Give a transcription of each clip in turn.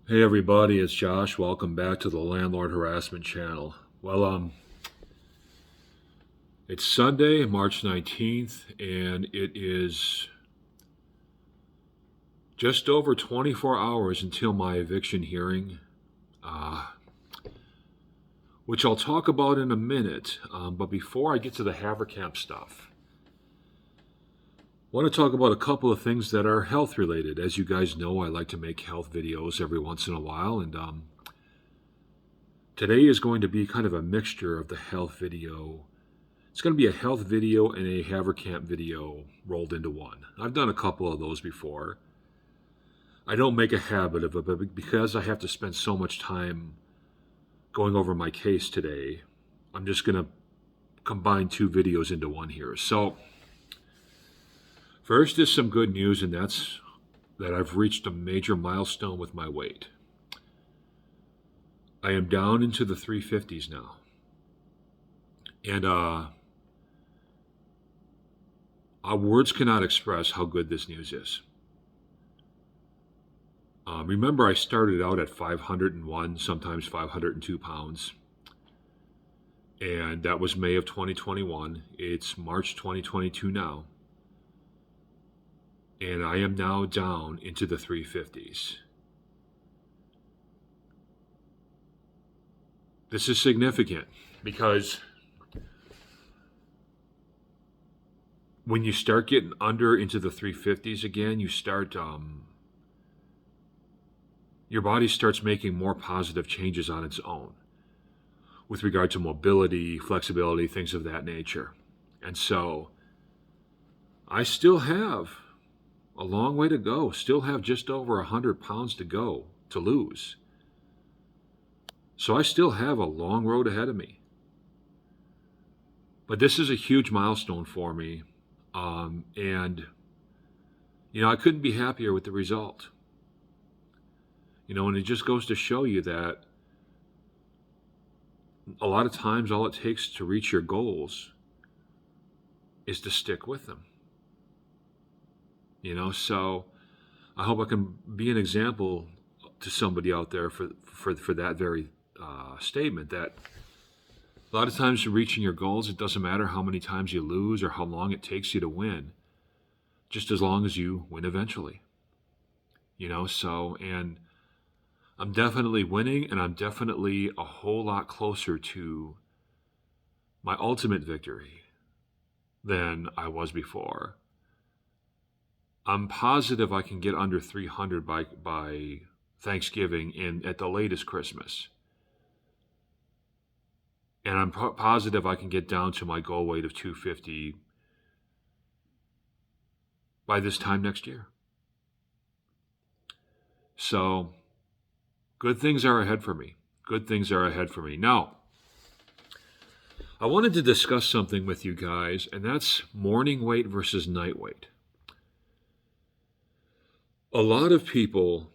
Hey everybody, it's Josh. Welcome back to the Landlord Harassment Channel. It's Sunday, March 19th, and it is just over 24 hours until my eviction hearing, uh, which I'll talk about in a minute. But before I get to the Haverkamp stuff, I want to talk about a couple of things that are health related. As you guys know, I like to make health videos every once in a while, and today is going to be kind of a mixture of the health video. It's going to be a health video and a Haverkamp video rolled into one. I've done a couple of those before. I don't make a habit of it, but because I have to spend so much time going over my case today, I'm just going to combine two videos into one here. So, first is some good news, and that's that I've reached a major milestone with my weight. I am down into the 350s now. And words cannot express how good this news is. Remember, I started out at 501, sometimes 502 pounds. And that was May of 2021. It's March 2022 now. And I am now down into the 350s. This is significant because when you start getting under into the 350s again, you start, your body starts making more positive changes on its own with regard to mobility, flexibility, things of that nature. And so I still have a long way to go, still have just over 100 pounds to go to lose. So I still have a long road ahead of me. But this is a huge milestone for me. And I couldn't be happier with the result. And it just goes to show you that a lot of times all it takes to reach your goals is to stick with them. So I hope I can be an example to somebody out there for that very statement, that a lot of times reaching your goals, it doesn't matter how many times you lose or how long it takes you to win, just as long as you win eventually. And I'm definitely winning, and I'm definitely a whole lot closer to my ultimate victory than I was before. I'm positive I can get under 300 by Thanksgiving and at the latest Christmas. And I'm positive I can get down to my goal weight of 250 by this time next year. So, good things are ahead for me. Good things are ahead for me. Now, I wanted to discuss something with you guys, and that's morning weight versus night weight. A lot of people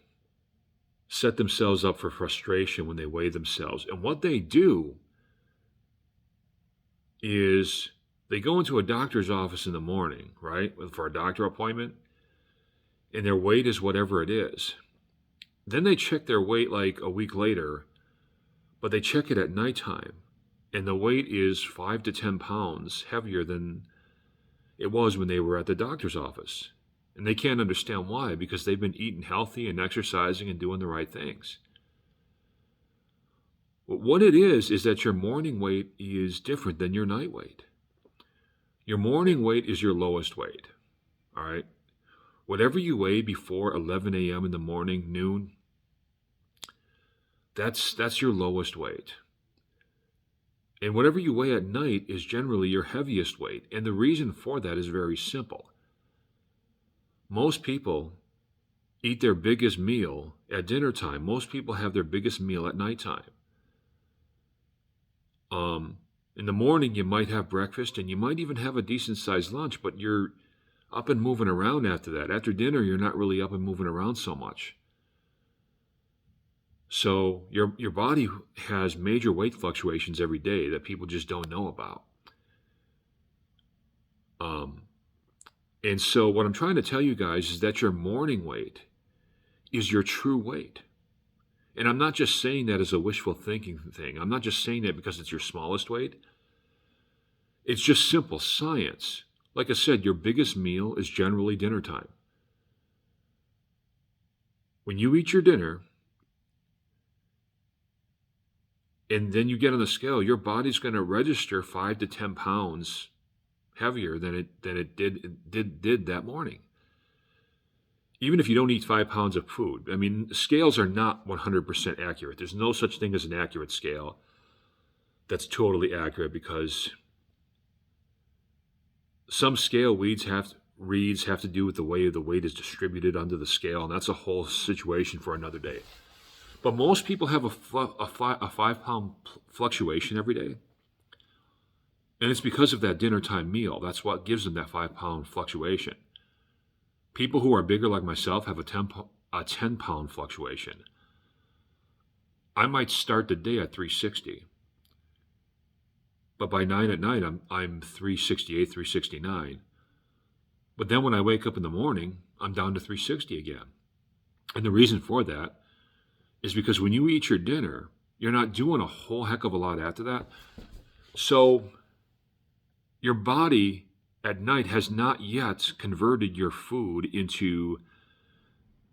set themselves up for frustration when they weigh themselves. And what they do is they go into a doctor's office in the morning, right, for a doctor appointment, and their weight is whatever it is. Then they check their weight like a week later, but they check it at nighttime, and the weight is 5 to 10 pounds heavier than it was when they were at the doctor's office. And they can't understand why, because they've been eating healthy and exercising and doing the right things. But what it is that your morning weight is different than your night weight. Your morning weight is your lowest weight, all right? Whatever you weigh before 11 a.m. in the morning, noon, that's your lowest weight. And whatever you weigh at night is generally your heaviest weight. And the reason for that is very simple. Most people eat their biggest meal at dinner time. Most people have their biggest meal at nighttime. In the morning, you might have breakfast, and you might even have a decent-sized lunch, but you're up and moving around after that. After dinner, you're not really up and moving around so much. So your body has major weight fluctuations every day that people just don't know about. And so what I'm trying to tell you guys is that your morning weight is your true weight. And I'm not just saying that as a wishful thinking thing. I'm not just saying that because it's your smallest weight. It's just simple science. Like I said, your biggest meal is generally dinner time. When you eat your dinner and then you get on the scale, your body's going to register 5 to 10 pounds heavier than it did that morning. Even if you don't eat 5 pounds of food. I mean, scales are not 100% accurate. There's no such thing as an accurate scale that's totally accurate, because some scale reads have to do with the way the weight is distributed under the scale, and that's a whole situation for another day. But most people have a 5 pound fluctuation every day. And it's because of that dinner time meal. That's what gives them that 5 pound fluctuation. People who are bigger like myself have a 10 pound fluctuation. I might start the day at 360. But by 9 at night, I'm 368, 369. But then when I wake up in the morning, I'm down to 360 again. And the reason for that is because when you eat your dinner, you're not doing a whole heck of a lot after that. So your body at night has not yet converted your food into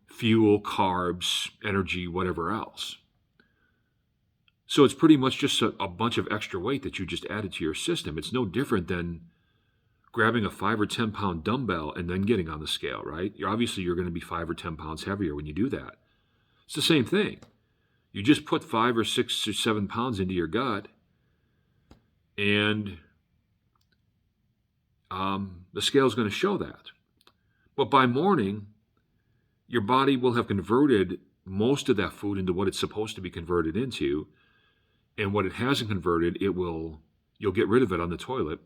fuel, carbs, energy, whatever else. So it's pretty much just a bunch of extra weight that you just added to your system. It's no different than grabbing a 5 or 10 pound dumbbell and then getting on the scale, right? You're going to be 5 or 10 pounds heavier when you do that. It's the same thing. You just put 5 or 6 or 7 pounds into your gut, and the scale is going to show that. But by morning, your body will have converted most of that food into what it's supposed to be converted into, and what it hasn't converted, you'll get rid of it on the toilet,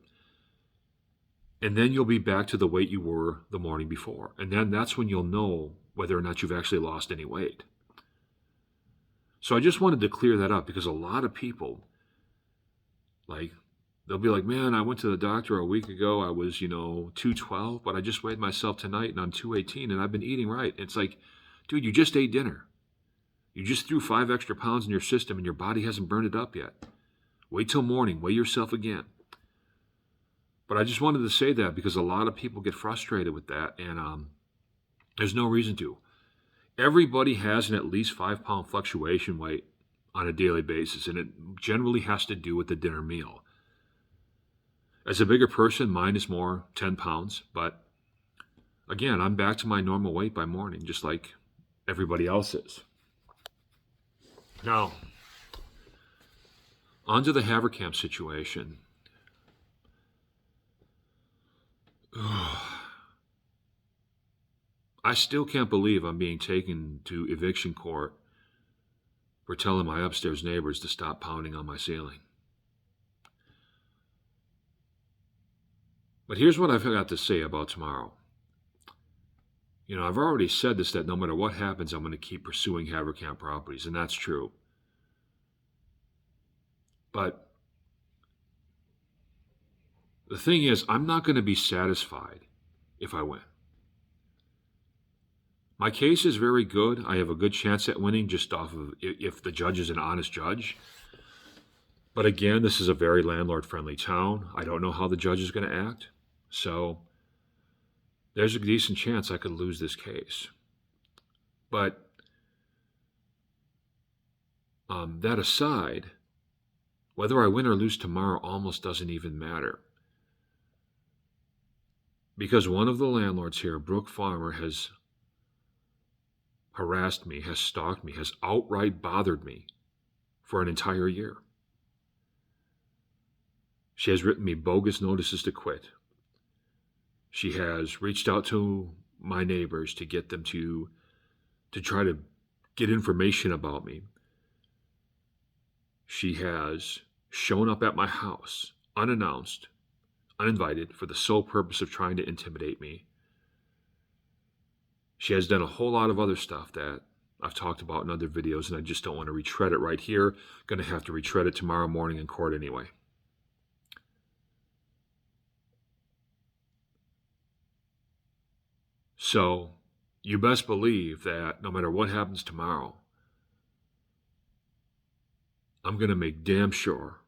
and then you'll be back to the weight you were the morning before. And then that's when you'll know whether or not you've actually lost any weight. So I just wanted to clear that up, because a lot of people, they'll be like, man, I went to the doctor a week ago. I was, 212, but I just weighed myself tonight and I'm 218 and I've been eating right. It's like, dude, you just ate dinner. You just threw 5 extra pounds in your system and your body hasn't burned it up yet. Wait till morning. Weigh yourself again. But I just wanted to say that because a lot of people get frustrated with that, and there's no reason to. Everybody has an at least 5 pound fluctuation weight on a daily basis, and it generally has to do with the dinner meal. As a bigger person, mine is more 10 pounds, but again, I'm back to my normal weight by morning, just like everybody else is. Now, onto the Haverkamp situation. I still can't believe I'm being taken to eviction court for telling my upstairs neighbors to stop pounding on my ceiling. But here's what I've got to say about tomorrow. I've already said this, that no matter what happens, I'm going to keep pursuing Haverkamp Properties, and that's true. But the thing is, I'm not going to be satisfied if I win. My case is very good. I have a good chance at winning just off of if the judge is an honest judge. But again, this is a very landlord-friendly town. I don't know how the judge is going to act. So there's a decent chance I could lose this case. But that aside, whether I win or lose tomorrow almost doesn't even matter. Because one of the landlords here, Brooke Farmer, has harassed me, has stalked me, has outright bothered me for an entire year. She has written me bogus notices to quit. She has reached out to my neighbors to get them to try to get information about me. She has shown up at my house unannounced, uninvited, for the sole purpose of trying to intimidate me. She has done a whole lot of other stuff that I've talked about in other videos, and I just don't want to retread it right here. Going to have to retread it tomorrow morning in court anyway. So you best believe that no matter what happens tomorrow, I'm going to make damn sure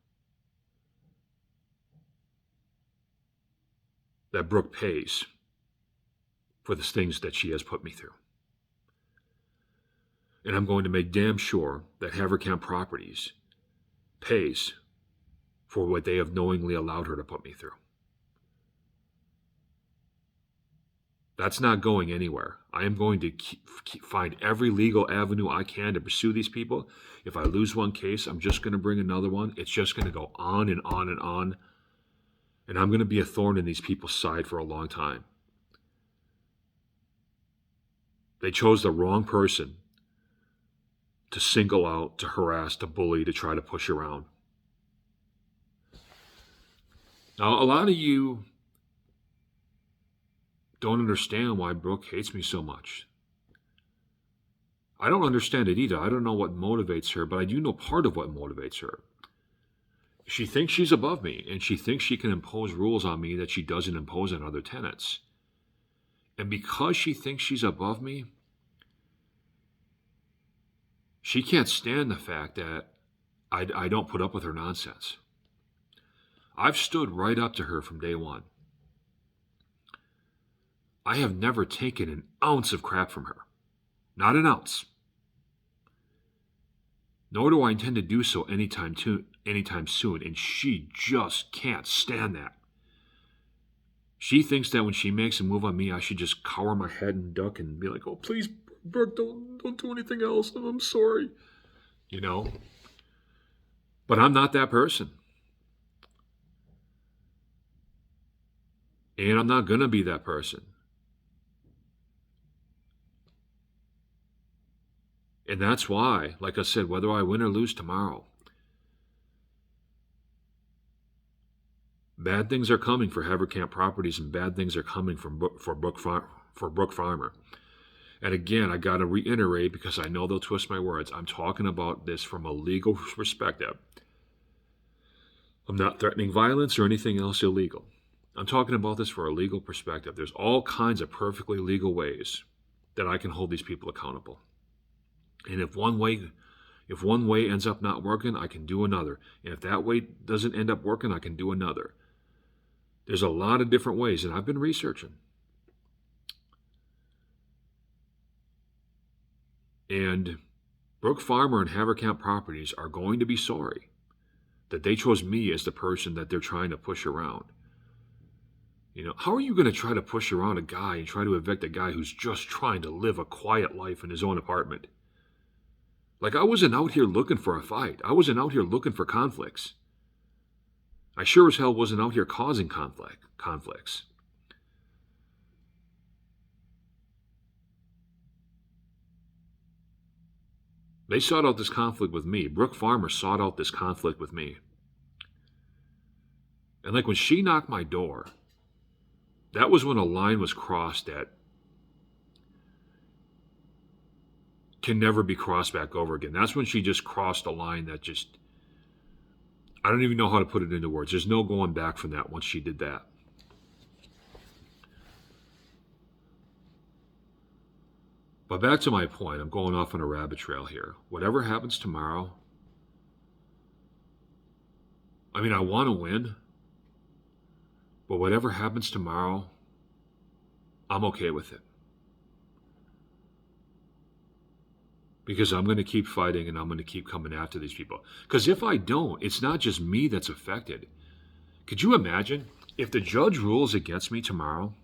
that Brooke pays for the things that she has put me through. And I'm going to make damn sure that Haverkamp Properties pays for what they have knowingly allowed her to put me through. That's not going anywhere. I am going to find every legal avenue I can to pursue these people. If I lose one case, I'm just going to bring another one. It's just going to go on and on and on. And I'm going to be a thorn in these people's side for a long time. They chose the wrong person to single out, to harass, to bully, to try to push around. Now, a lot of you don't understand why Brooke hates me so much. I don't understand it either. I don't know what motivates her, but I do know part of what motivates her. She thinks she's above me, and she thinks she can impose rules on me that she doesn't impose on other tenants. And because she thinks she's above me, she can't stand the fact that I don't put up with her nonsense. I've stood right up to her from day one. I have never taken an ounce of crap from her. Not an ounce. Nor do I intend to do so anytime soon, and she just can't stand that. She thinks that when she makes a move on me, I should just cower my head and duck and be like, "Oh, please, Brooke, don't do anything else. I'm sorry." You know? But I'm not that person. And I'm not going to be that person. And that's why, like I said, whether I win or lose tomorrow, bad things are coming for Haverkamp Properties, and bad things are coming for Brooke Farmer. And again, I got to reiterate, because I know they'll twist my words, I'm talking about this from a legal perspective. I'm not threatening violence or anything else illegal. I'm talking about this for a legal perspective. There's all kinds of perfectly legal ways that I can hold these people accountable. And if one way ends up not working, I can do another. And if that way doesn't end up working, I can do another. There's a lot of different ways, and I've been researching. And Brooke Farmer and Haverkamp Properties are going to be sorry that they chose me as the person that they're trying to push around. You know, how are you going to try to push around a guy and try to evict a guy who's just trying to live a quiet life in his own apartment? Like, I wasn't out here looking for a fight. I wasn't out here looking for conflicts. I sure as hell wasn't out here causing conflicts. They sought out this conflict with me. Brooke Farmer sought out this conflict with me. And like when she knocked my door, that was when a line was crossed that can never be crossed back over again. That's when she just crossed a line that just, I don't even know how to put it into words. There's no going back from that once she did that. But back to my point, I'm going off on a rabbit trail here. Whatever happens tomorrow, I mean, I want to win, but whatever happens tomorrow, I'm okay with it. Because I'm going to keep fighting, and I'm going to keep coming after these people. Because if I don't, it's not just me that's affected. Could you imagine if the judge rules against me tomorrow,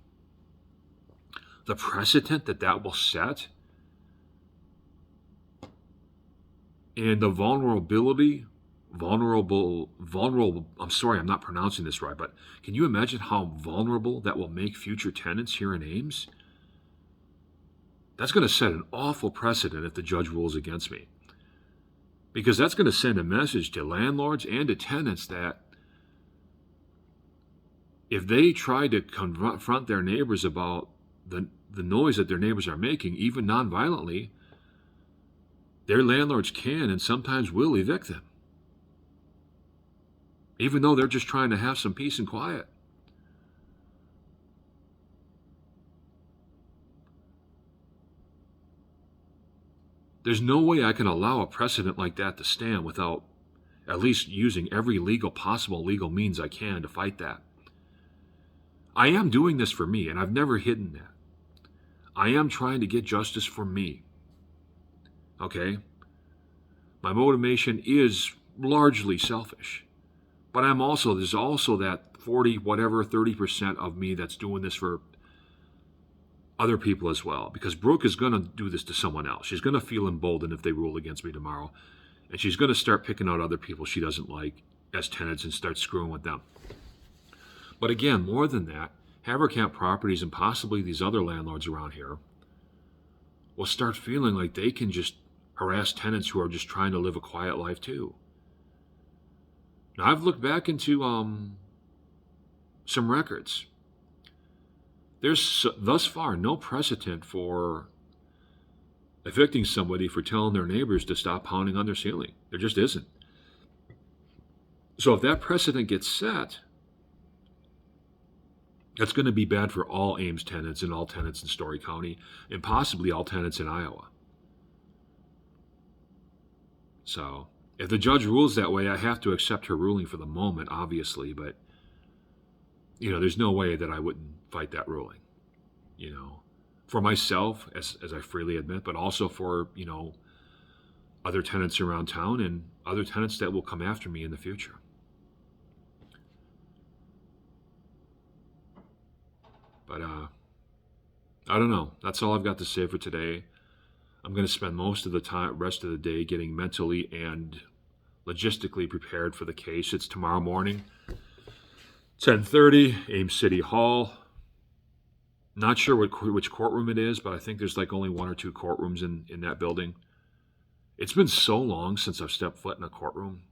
the precedent that will set, and the vulnerable, I'm sorry, I'm not pronouncing this right, but can you imagine how vulnerable that will make future tenants here in Ames? That's going to set an awful precedent if the judge rules against me. Because that's going to send a message to landlords and to tenants that if they try to confront their neighbors about the noise that their neighbors are making, even non-violently, their landlords can and sometimes will evict them. Even though they're just trying to have some peace and quiet. There's no way I can allow a precedent like that to stand without at least using every possible legal means I can to fight that. I am doing this for me, and I've never hidden that. I am trying to get justice for me. Okay? My motivation is largely selfish. But there's also that 30% of me that's doing this for other people as well. Because Brooke is going to do this to someone else. She's going to feel emboldened if they rule against me tomorrow. And she's going to start picking out other people she doesn't like as tenants and start screwing with them. But again, more than that, Haverkamp Properties and possibly these other landlords around here will start feeling like they can just harass tenants who are just trying to live a quiet life too. Now, I've looked back into some records. There's thus far no precedent for evicting somebody for telling their neighbors to stop pounding on their ceiling. There just isn't. So if that precedent gets set, that's going to be bad for all Ames tenants and all tenants in Story County and possibly all tenants in Iowa. So if the judge rules that way, I have to accept her ruling for the moment, obviously, but there's no way that I wouldn't fight that ruling, for myself, as I freely admit, but also for, other tenants around town and other tenants that will come after me in the future. But I don't know. That's all I've got to say for today. I'm going to spend most of the rest of the day getting mentally and logistically prepared for the case. It's tomorrow morning, 10:30, Ames City Hall. Not sure which courtroom it is, but I think there's like only one or two courtrooms in that building. It's been so long since I've stepped foot in a courtroom.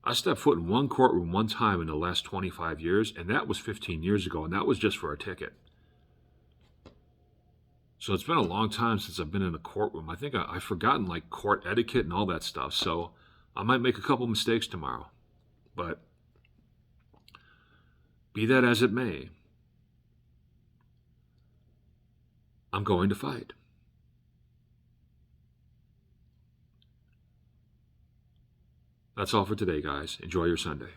I stepped foot in one courtroom one time in the last 25 years, and that was 15 years ago, and that was just for a ticket. So it's been a long time since I've been in a courtroom. I think I've forgotten like court etiquette and all that stuff, so I might make a couple mistakes tomorrow. But be that as it may, I'm going to fight. That's all for today, guys. Enjoy your Sunday.